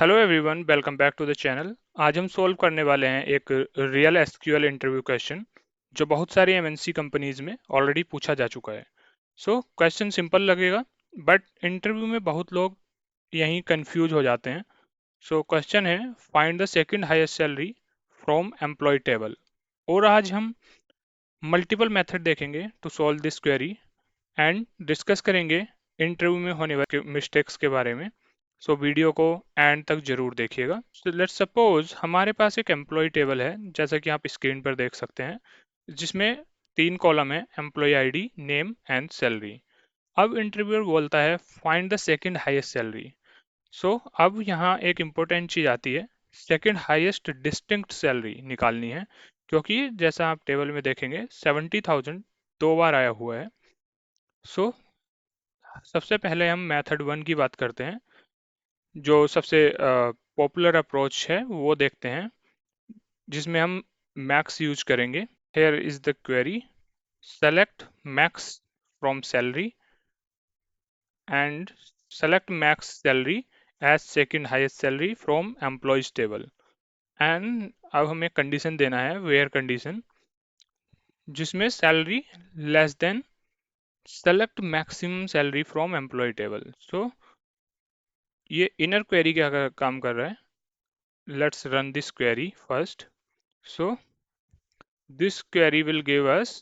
Hello everyone, welcome back to the channel. आज हम solve करने वाले हैं एक रियल एसक्यूएल इंटरव्यू क्वेश्चन जो बहुत सारी एमएनसी कंपनीज में ऑलरेडी पूछा जा चुका है। क्वेश्चन सिंपल लगेगा, बट इंटरव्यू में बहुत लोग यहीं कंफ्यूज हो जाते हैं। क्वेश्चन है, find the second highest salary from employee table. और आज हम मल्टीपल मेथड देखेंगे to solve this query and discuss करेंगे इंटरव्यू में होने वाले मिस्टेक्स के बारे में। वीडियो को एंड तक जरूर देखिएगा। लेट्स सपोज हमारे पास एक एम्प्लॉय टेबल है, जैसा कि आप स्क्रीन पर देख सकते हैं, जिसमें 3 कॉलम है, employee ID, name and salary. अब इंटरव्यूअर बोलता है find the second highest salary. अब यहाँ एक इम्पोर्टेंट चीज आती है, सेकंड हाईएस्ट डिस्टिंक्ट सैलरी निकालनी है, क्योंकि जैसा आप टेबल में देखेंगे 70,000 2 बार आया हुआ है। सो सबसे पहले हम मेथड 1 की बात करते हैं, जो सबसे पॉपुलर अप्रोच है वो देखते हैं, जिसमें हम मैक्स यूज करेंगे। Here is the query, select max from salary and select max salary as second highest salary from employees table. And अब हमें कंडीशन देना है, वेयर कंडीशन, जिसमें salary less than select maximum salary from employee table. ये inner query क्या काम कर रहा है? Let's run this query first. So this query will give us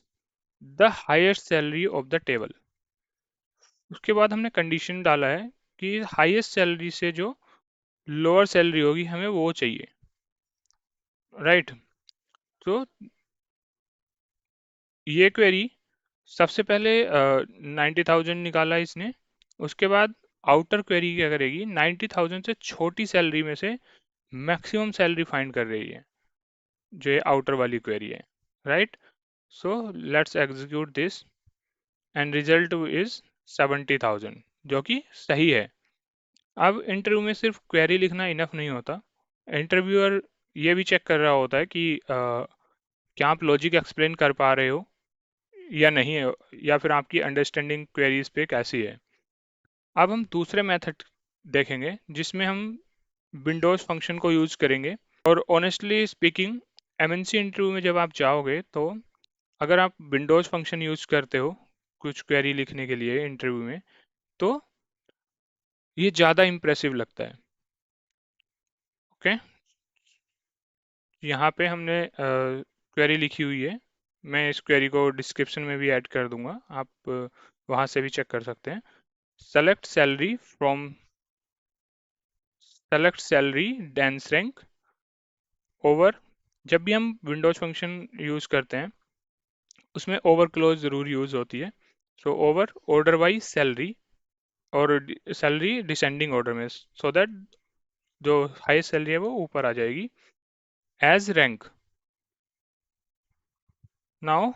the highest salary of the table. उसके बाद हमने कंडीशन डाला है कि हाईएस्ट सैलरी से जो लोअर सैलरी होगी हमें वो चाहिए, राइट। तो ये क्वेरी सबसे पहले 90,000 निकाला इसने। उसके बाद आउटर क्वेरी क्या करेगी, 90,000 से छोटी सैलरी में से मैक्सिमम सैलरी फाइंड कर रही है, जो ये आउटर वाली क्वेरी है, right. Let's execute this and result is 70,000, जो कि सही है। अब इंटरव्यू में सिर्फ क्वेरी लिखना इनफ नहीं होता, इंटरव्यूअर ये भी चेक कर रहा होता है कि क्या आप लॉजिक एक्सप्लेन कर पा रहे हो या नहीं है, या फिर आपकी अंडरस्टैंडिंग क्वेरीज पे कैसी है। अब हम दूसरे मेथड देखेंगे, जिसमें हम विंडोज फंक्शन को यूज करेंगे। और ऑनेस्टली स्पीकिंग, एमएनसी इंटरव्यू में जब आप जाओगे, तो अगर आप विंडोज फंक्शन यूज करते हो कुछ क्वेरी लिखने के लिए इंटरव्यू में, तो ये ज़्यादा इम्प्रेसिव लगता है। ओके, यहाँ पे हमने क्वेरी लिखी हुई है, मैं इस क्वेरी को डिस्क्रिप्शन में भी ऐड कर दूंगा, आप वहाँ से भी चेक कर सकते हैं। Select salary from select salary dense rank over. जब भी हम विंडोज फंक्शन यूज करते हैं, उसमें ओवर क्लोज जरूर यूज होती है। ओवर ऑर्डर वाइज सैलरी, और सैलरी डिसेंडिंग ऑर्डर में, सो दैट जो हाईएस्ट सैलरी है वो ऊपर आ जाएगी। As rank, now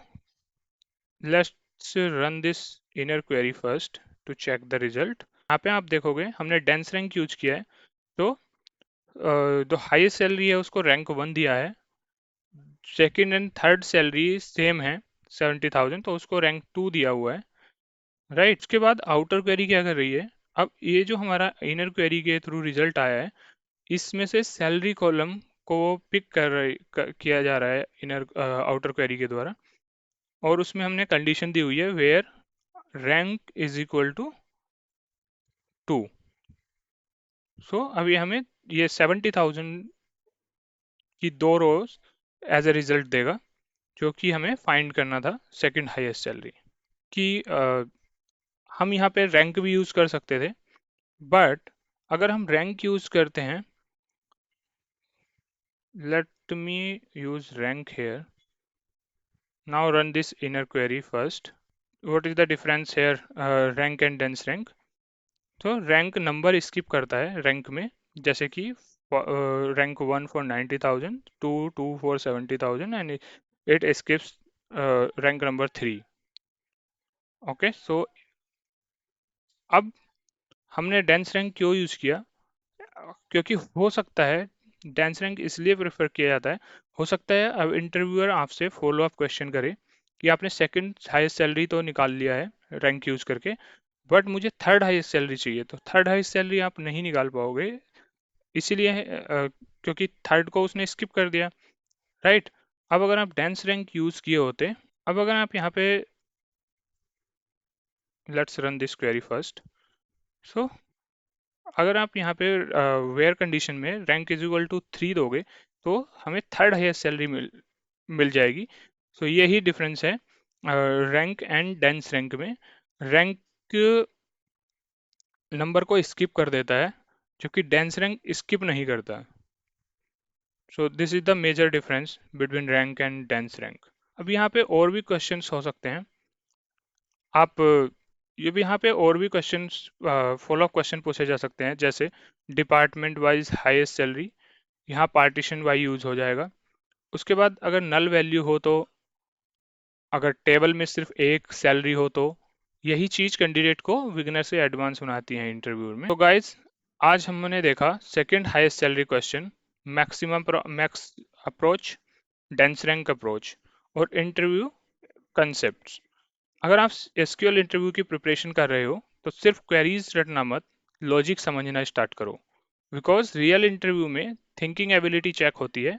let's run this inner query first to check the result. यहाँ पे आप देखोगे हमने डेंस रैंक यूज किया है, तो जो हाईएस्ट सैलरी है उसको रैंक 1 दिया है, second and third salary same है 70,000, तो उसको रैंक 2 दिया हुआ है, राइट। उसके बाद आउटर क्वेरी क्या कर रही है, अब ये जो हमारा इनर क्वेरी के थ्रू रिजल्ट आया है, इसमें से सैलरी कॉलम को पिक किया जा रहा है इनर आउटर क्वेरी के द्वारा, और उसमें हमने कंडीशन दी हुई है where rank is equal to 2। अभी हमें ये 70,000 की 2 रोज एज ए रिजल्ट देगा, जो कि हमें फाइंड करना था सेकंड हाईएस्ट सैलरी की। हम यहाँ पे रैंक भी यूज कर सकते थे, बट अगर हम रैंक यूज करते हैं, let me use rank here. Now run this inner query first. What is the difference here, rank and dense rank? तो रैंक नंबर स्किप करता है रैंक में, जैसे कि rank 1 for 90,000, 2 for 70,000 and it skips rank number 3। Okay, अब हमने dense rank क्यों use किया, क्योंकि हो सकता है डेंस रैंक इसलिए प्रेफर किया जाता है, हो सकता है अब इंटरव्यूअर आपसे फॉलो अप क्वेश्चन करे कि आपने सेकंड हाईएस्ट सैलरी तो निकाल लिया है रैंक यूज करके, बट मुझे थर्ड हाईएस्ट सैलरी चाहिए। तो थर्ड हाईएस्ट सैलरी आप नहीं निकाल पाओगे इसीलिए क्योंकि थर्ड को उसने स्किप कर दिया, राइट। अब अगर आप डेंस रैंक यूज किए होते, अब अगर आप यहाँ पे, let's run this query first. So अगर आप यहाँ पे वेयर कंडीशन में रैंक इज इक्वल टू 3 दोगे तो हमें थर्ड हाईएस्ट सैलरी मिल जाएगी। सो यही डिफरेंस है रैंक एंड डेंस रैंक में। रैंक नंबर को स्किप कर देता है, जबकि डेंस रैंक स्किप नहीं करता। So this is the major difference between rank and dense rank. अब यहाँ पे और भी क्वेश्चंस हो सकते हैं। आप ये भी यहाँ पे और भी क्वेश्चंस, फॉलो अप क्वेश्चन पूछे जा सकते हैं, जैसे डिपार्टमेंट वाइज हाईएस्ट सैलरी, यहाँ पार्टीशन वाई यूज हो जाएगा। उसके बाद अगर नल वैल्यू हो तो, अगर टेबल में सिर्फ एक सैलरी हो तो, यही चीज कैंडिडेट को बिगिनर से एडवांस बनाती है इंटरव्यू में। तो गाइज, आज हमने देखा second highest salary question, maximum max approach, dense rank approach और इंटरव्यू कंसेप्ट। अगर आप एसक्यूएल इंटरव्यू की प्रिपरेशन कर रहे हो तो सिर्फ क्वेरीज रटना मत, लॉजिक समझना स्टार्ट करो, बिकॉज रियल इंटरव्यू में थिंकिंग एबिलिटी चेक होती है।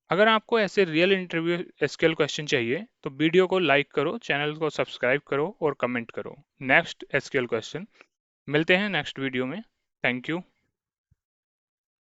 अगर आपको ऐसे रियल इंटरव्यू एसक्यूएल क्वेश्चन चाहिए तो वीडियो को लाइक करो, चैनल को सब्सक्राइब करो और कमेंट करो नेक्स्ट एसक्यूएल क्वेश्चन। मिलते हैं नेक्स्ट वीडियो में। Thank you.